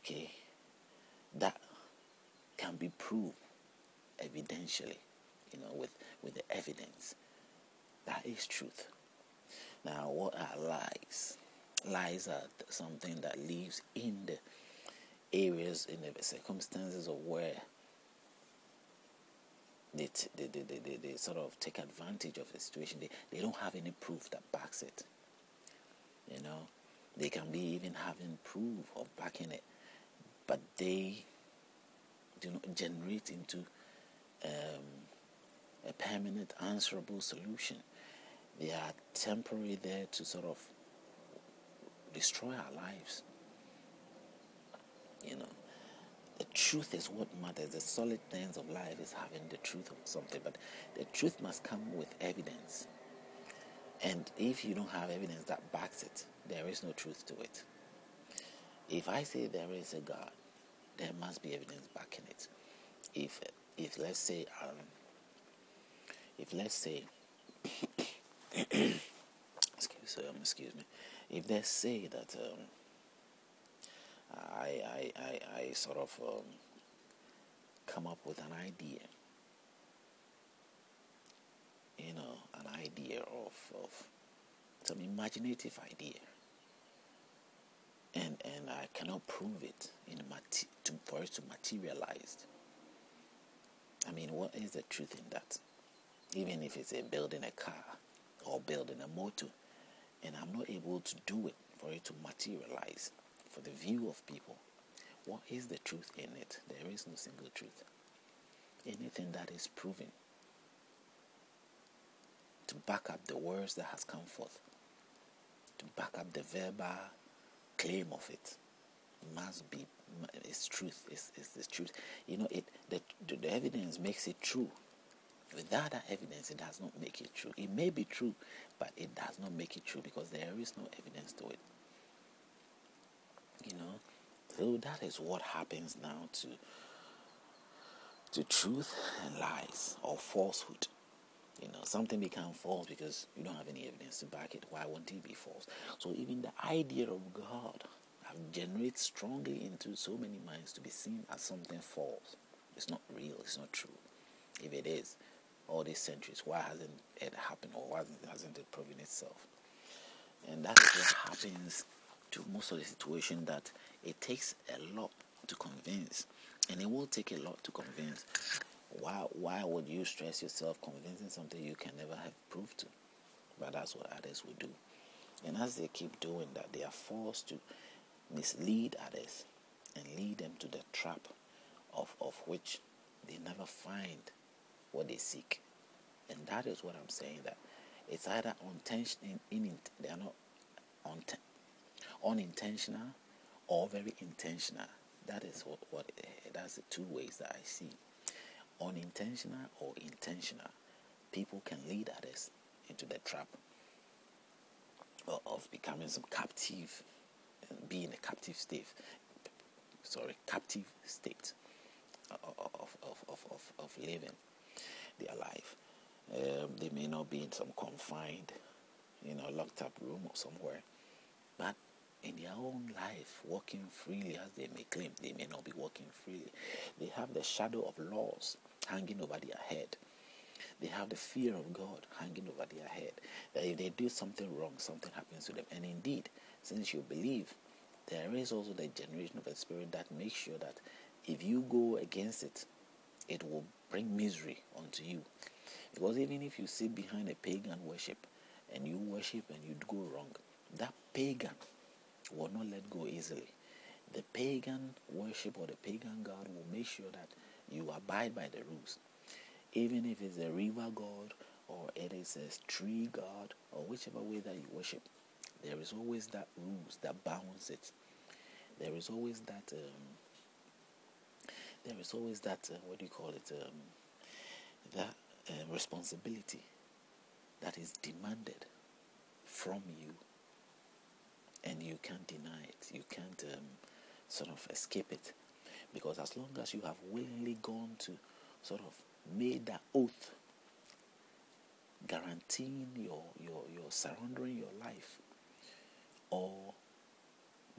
okay, that can be proved evidentially, with the evidence. That is truth. Now, what are lies? Lies are something that lives in the areas, in the circumstances of where they sort of take advantage of the situation. They don't have any proof that backs it. They can be even having proof of backing it, but they do not generate into a permanent, answerable solution. They are temporary, there to sort of destroy our lives. The truth is what matters. The solid things of life is having the truth of something, but the truth must come with evidence. And if you don't have evidence that backs it, there is no truth to it. If I say there is a God, there must be evidence backing it. If let's say excuse me, if they say that I sort of come up with an idea, an idea of some imaginative idea, and I cannot prove it for it to materialize. I mean, what is the truth in that? Even if it's building a car or building a motor, and I'm not able to do it for it to materialize for the view of people, what is the truth in it? There is no single truth. Anything that is proven to back up the words that has come forth, to back up the verbal claim of it, must be, it's truth. It's the truth. The evidence makes it true. Without that evidence, it does not make it true. It may be true, but it does not make it true because there is no evidence to it. So that is what happens now to truth and lies or falsehood. Something becomes false because you don't have any evidence to back it. Why won't it be false? So even the idea of God generates strongly into so many minds to be seen as something false. It's not real. It's not true. If it is, all these centuries, why hasn't it happened, or why hasn't it proven itself? And that is what happens to most of the situation, that it takes a lot to convince, and it will take a lot to convince. Why would you stress yourself convincing something you can never have proof to? But that's what others will do. And as they keep doing that, they are forced to mislead others and lead them to the trap of which they never find what they seek. And that is what I'm saying, that it's either they are not unintentional or very intentional. That is what that's the two ways that I see. Unintentional or intentional. People can lead others into the trap of becoming some captive, and being a captive state. Captive state of living their life. They may not be in some confined, locked up room or somewhere, but in their own life, walking freely as they may claim. They may not be walking freely. They have the shadow of laws hanging over their head. They have the fear of God hanging over their head. That if they do something wrong, something happens to them. And indeed, since you believe, there is also the generation of a spirit that makes sure that if you go against it, it will bring misery onto you. Because even if you sit behind a pagan worship and you worship and you go wrong, that pagan will not let go easily. The pagan worship or the pagan god will make sure that you abide by the rules. Even if it's a river god or it is a tree god or whichever way that you worship, there is always that rules that bounds it. There is always that what do you call it? That responsibility that is demanded from you, and you can't deny it. You can't sort of escape it, because as long as you have willingly gone to sort of made that oath, guaranteeing your surrendering your life, or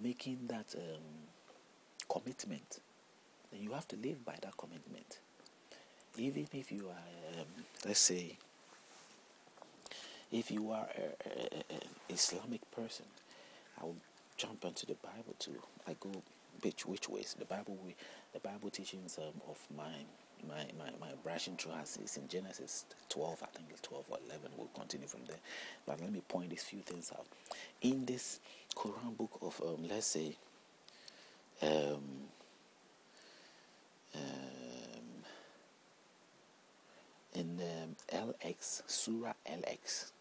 making that commitment, then you have to live by that commitment. Even if you are, let's say, if you are an Islamic person, I will jump into the Bible too. I go which ways. The Bible teachings of my brushing through is in Genesis 12. I think it's 12 or 11. We'll continue from there. But let me point these few things out. In this Quran book of let's say in LX, Surah LX,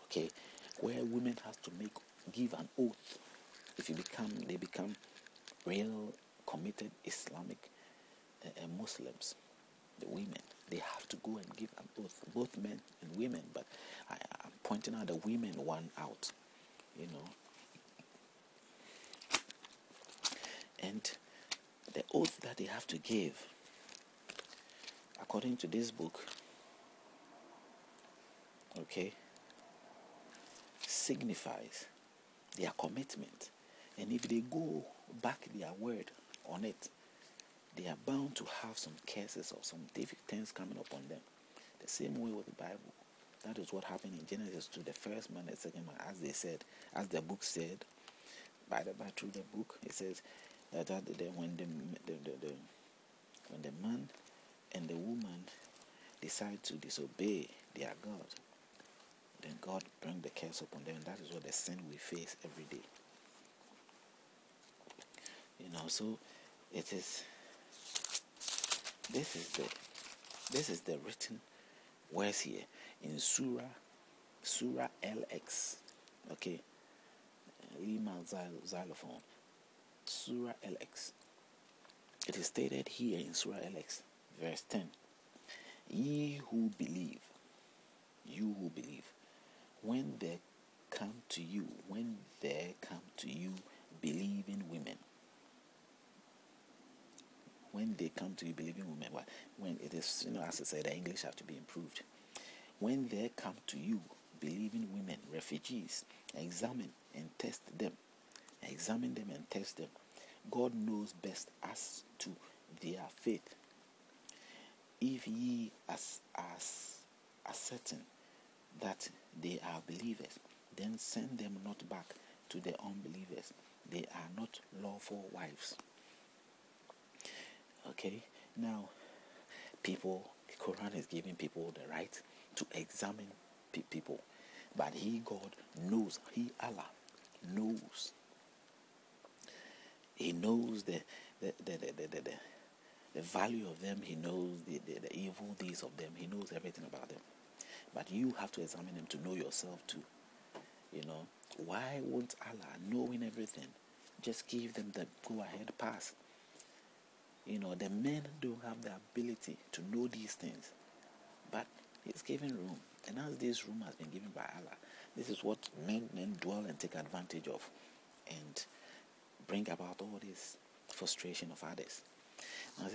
okay, where women have to give an oath. If they become real committed Islamic Muslims, the women, they have to go and give an oath, both men and women. But I'm pointing out the women one out, and the oath that they have to give, according to this book, okay, signifies their commitment. And if they go back their word on it, they are bound to have some curses or some difficult things coming upon them. The same way with the Bible. That is what happened in Genesis to the first man and the second man, as the book said, through the book, it says that when the man and the woman decide to disobey their God, then God bring the curse upon them. That is what the sin we face every day. So it is. This is the written words here in Surah LX. Okay, Lima xylophone. Surah LX. It is stated here in Surah LX, verse 10. You who believe, when there come to you believing women. When they come to you believing women, when it is, as I said, the English have to be improved. When they come to you believing women, refugees, examine and test them. Examine them and test them. God knows best as to their faith. If ye are certain that they are believers, then send them not back to the unbelievers. They are not lawful wives. Okay, now Quran is giving people the right to examine people, but God knows, Allah knows. He knows the value of them. He knows the evil deeds of them. He knows everything about them. But you have to examine them to know yourself too. Why won't Allah, knowing everything, just give them the go-ahead pass? The men don't have the ability to know these things, but He's giving room. And as this room has been given by Allah, this is what men dwell and take advantage of and bring about all this frustration of others. Now,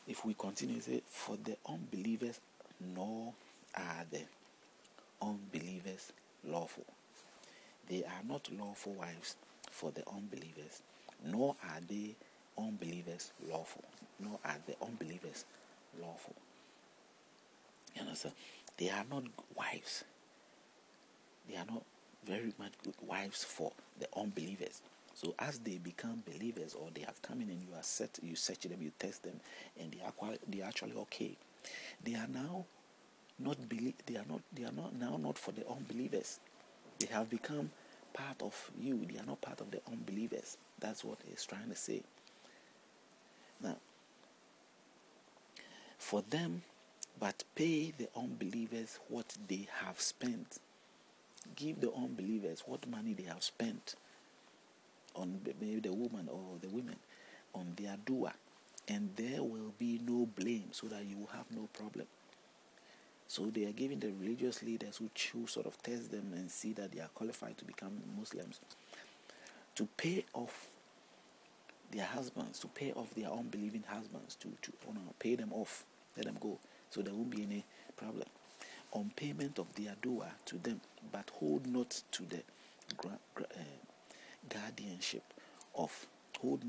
if we continue, say, for the unbelievers, nor are the unbelievers lawful. They are not lawful wives for the unbelievers, nor are they unbelievers lawful. Nor are the unbelievers lawful. You understand? They are not wives. They are not very much good wives for the unbelievers. So as they become believers, or they have come in and you search them, you test them, and they are actually okay. They are now not not for the unbelievers. They have become part of you. They are not part of the unbelievers. That's what he's trying to say. Now, for them, but pay the unbelievers what they have spent. Give the unbelievers what money they have spent on maybe the woman or the women on their dua, and there will be no blame, so that you will have no problem. So they are giving the religious leaders who choose sort of test them and see that they are qualified to become Muslims to pay off their husbands, to pay off their unbelieving husbands, to pay them off, let them go, so there won't be any problem. On payment of their dua to them, but hold not to the guardianship of, hold